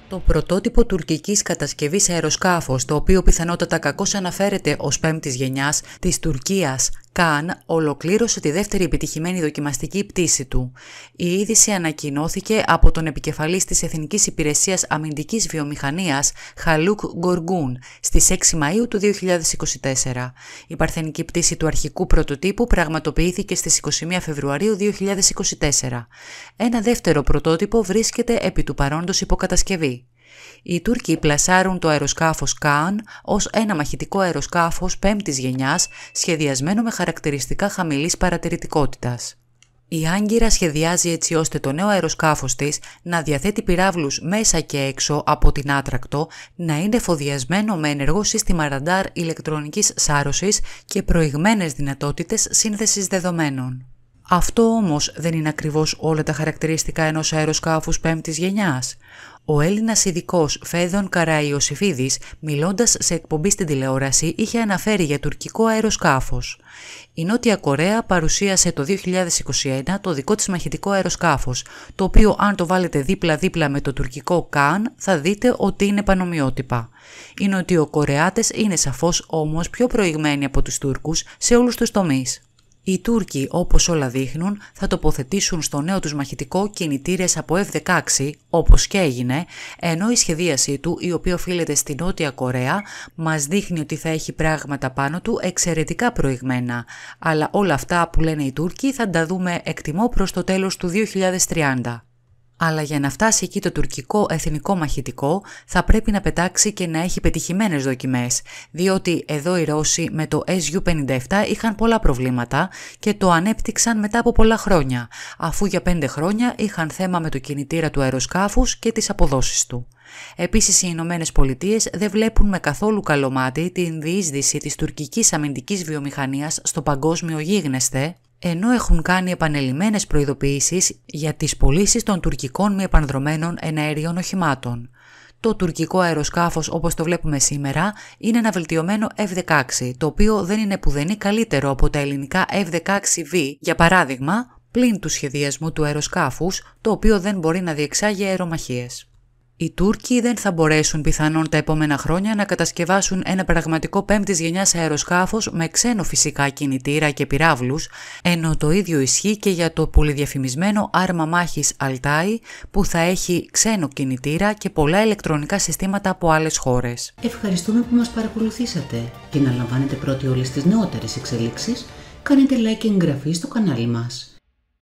Το πρωτότυπο τουρκικής κατασκευής αεροσκάφος, το οποίο πιθανότατα κακώς αναφέρεται ως πέμπτης γενιάς, της Τουρκίας, Καν, ολοκλήρωσε τη δεύτερη επιτυχημένη δοκιμαστική πτήση του. Η είδηση ανακοινώθηκε από τον επικεφαλής της Εθνικής Υπηρεσίας Αμυντικής Βιομηχανίας, Χαλούκ Γκοργούν, στις 6 Μαΐου του 2024. Η παρθενική πτήση του αρχικού πρωτοτύπου πραγματοποιήθηκε στις 21 Φεβρουαρίου 2024. Ένα δεύτερο πρωτότυπο βρίσκεται επί του παρόντος υποκατασκευή. Οι Τούρκοι πλασάρουν το αεροσκάφος Καν ως ένα μαχητικό αεροσκάφος πέμπτης γενιάς, σχεδιασμένο με χαρακτηριστικά χαμηλής παρατηρητικότητας. Η Άγκυρα σχεδιάζει έτσι ώστε το νέο αεροσκάφος της να διαθέτει πυράβλους μέσα και έξω από την άτρακτο, να είναι εφοδιασμένο με ενεργό σύστημα ραντάρ ηλεκτρονικής σάρωσης και προηγμένες δυνατότητες σύνθεσης δεδομένων. Αυτό όμως δεν είναι ακριβώς όλα τα χαρακτηριστικά ενός αεροσκάφους πέμπτης γενιάς. Ο Έλληνας ειδικός Φέδων Καραϊωσήφιδης, μιλώντας σε εκπομπή στην τηλεόραση, είχε αναφέρει για τουρκικό αεροσκάφος. Η Νότια Κορέα παρουσίασε το 2021 το δικό της μαχητικό αεροσκάφος, το οποίο αν το βάλετε δίπλα-δίπλα με το τουρκικό Καν θα δείτε ότι είναι πανομοιότυπα. Οι Νοτιοκορεάτες είναι σαφώς όμως πιο προηγμένοι από τους Τούρκους σε όλους τους τομείς. Οι Τούρκοι, όπως όλα δείχνουν, θα τοποθετήσουν στο νέο τους μαχητικό κινητήρες από F-16, όπως και έγινε, ενώ η σχεδίασή του, η οποία οφείλεται στη Νότια Κορέα, μας δείχνει ότι θα έχει πράγματα πάνω του εξαιρετικά προηγμένα. Αλλά όλα αυτά που λένε οι Τούρκοι θα τα δούμε, εκτιμώ, προς το τέλος του 2030. Αλλά για να φτάσει εκεί το τουρκικό εθνικό μαχητικό θα πρέπει να πετάξει και να έχει πετυχημένες δοκιμές, διότι εδώ οι Ρώσοι με το Su-57 είχαν πολλά προβλήματα και το ανέπτυξαν μετά από πολλά χρόνια, αφού για 5 χρόνια είχαν θέμα με το κινητήρα του αεροσκάφους και τις αποδόσεις του. Επίσης, οι Ηνωμένες Πολιτείες δεν βλέπουν με καθόλου καλό μάτι την διείσδυση της τουρκικής αμυντικής βιομηχανίας στο παγκόσμιο γίγνεσθε, ενώ έχουν κάνει επανελειμμένες προειδοποιήσεις για τις πωλήσεις των τουρκικών μη επανδρωμένων εναέριων οχημάτων. Το τουρκικό αεροσκάφος, όπως το βλέπουμε σήμερα, είναι ένα βελτιωμένο F-16, το οποίο δεν είναι πουδενή καλύτερο από τα ελληνικά F-16V, για παράδειγμα, πλην του σχεδιασμού του αεροσκάφους, το οποίο δεν μπορεί να διεξάγει αερομαχίες. Οι Τούρκοι δεν θα μπορέσουν πιθανόν τα επόμενα χρόνια να κατασκευάσουν ένα πραγματικό πέμπτης γενιάς αεροσκάφος με ξένο φυσικά κινητήρα και πυράβλους, ενώ το ίδιο ισχύει και για το πολυδιαφημισμένο άρμα μάχης Altai που θα έχει ξένο κινητήρα και πολλά ηλεκτρονικά συστήματα από άλλες χώρες. Ευχαριστούμε που μας παρακολουθήσατε. Για να λαμβάνετε πρώτοι όλες τις νεότερες εξελίξεις, κάνετε like και εγγραφή στο κανάλι μας.